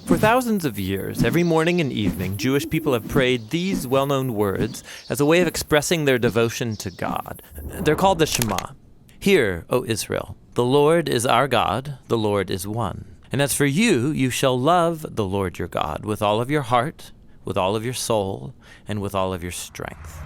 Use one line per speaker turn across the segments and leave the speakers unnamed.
For thousands of years, every morning and evening, Jewish people have prayed these well-known words as a way of expressing their devotion to God. They're called the Shema. Hear, O Israel, the Lord is our God, the Lord is one. And as for you, you shall love the Lord your God with all of your heart, with all of your soul, and with all of your strength.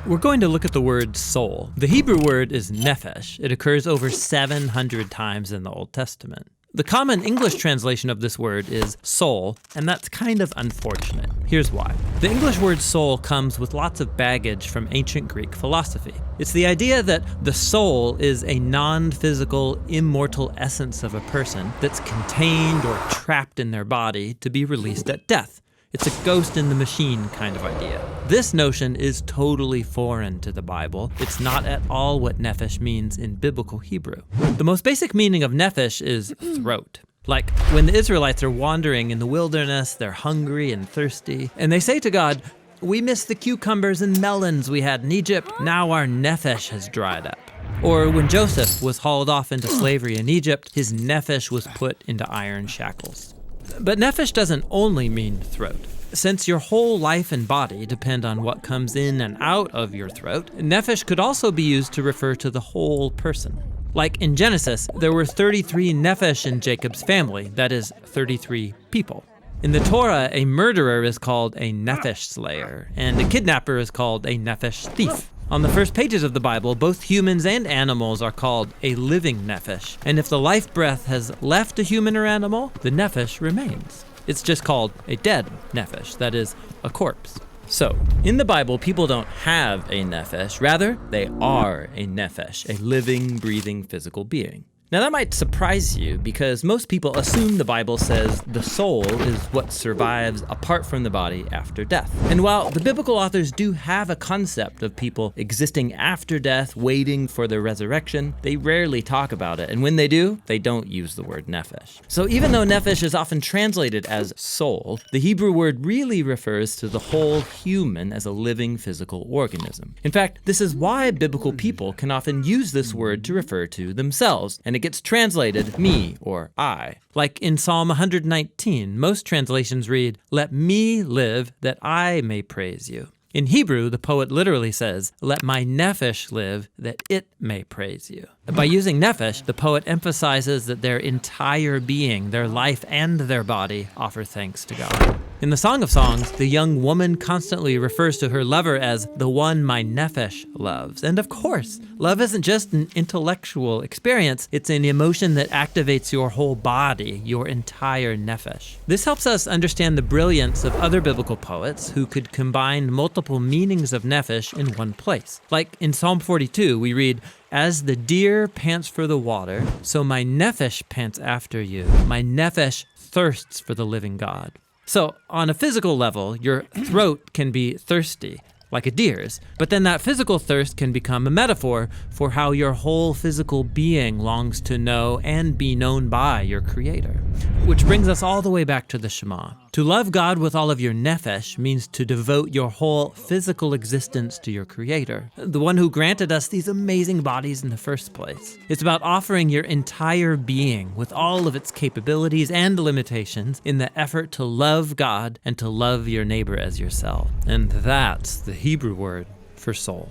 We're going to look at the word soul. The Hebrew word is nephesh. It occurs over 700 times in the Old Testament. The common English translation of this word is soul, and that's kind of unfortunate. Here's why. The English word soul comes with lots of baggage from ancient Greek philosophy. It's the idea that the soul is a non-physical, immortal essence of a person that's contained or trapped in their body to be released at death. It's a ghost in the machine kind of idea. This notion is totally foreign to the Bible. It's not at all what nephesh means in biblical Hebrew. The most basic meaning of nephesh is throat. Like when the Israelites are wandering in the wilderness, they're hungry and thirsty, and they say to God, "We miss the cucumbers and melons we had in Egypt. Now our nephesh has dried up." Or when Joseph was hauled off into slavery in Egypt, his nephesh was put into iron shackles. But nephesh doesn't only mean throat. Since your whole life and body depend on what comes in and out of your throat, nephesh could also be used to refer to the whole person. Like in Genesis, there were 33 nephesh in Jacob's family, that is, 33 people. In the Torah, a murderer is called a nephesh slayer, and a kidnapper is called a nephesh thief. On the first pages of the Bible, both humans and animals are called a living nephesh, and if the life breath has left a human or animal, the nephesh remains. It's just called a dead nephesh, that is, a corpse. So, in the Bible, people don't have a nephesh, rather, they are a nephesh, a living, breathing, physical being. Now that might surprise you because most people assume the Bible says the soul is what survives apart from the body after death. And while the biblical authors do have a concept of people existing after death, waiting for their resurrection, they rarely talk about it. And when they do, they don't use the word nephesh. So even though nephesh is often translated as soul, the Hebrew word really refers to the whole human as a living physical organism. In fact, this is why biblical people can often use this word to refer to themselves, and it gets translated me or I. Like in Psalm 119, most translations read, "Let me live that I may praise you." In Hebrew, the poet literally says, "Let my nephesh live that it may praise you." By using nephesh, the poet emphasizes that their entire being, their life and their body, offer thanks to God. In the Song of Songs, the young woman constantly refers to her lover as the one my nephesh loves. And of course, love isn't just an intellectual experience, it's an emotion that activates your whole body, your entire nephesh. This helps us understand the brilliance of other biblical poets who could combine multiple meanings of nephesh in one place. Like in Psalm 42, we read, "As the deer pants for the water, so my nephesh pants after you. My nephesh thirsts for the living God." So on a physical level, your throat can be thirsty, like a deer's, but then that physical thirst can become a metaphor for how your whole physical being longs to know and be known by your Creator. Which brings us all the way back to the Shema. To love God with all of your nephesh means to devote your whole physical existence to your Creator, the one who granted us these amazing bodies in the first place. It's about offering your entire being with all of its capabilities and limitations in the effort to love God and to love your neighbor as yourself. And that's the Hebrew word for soul.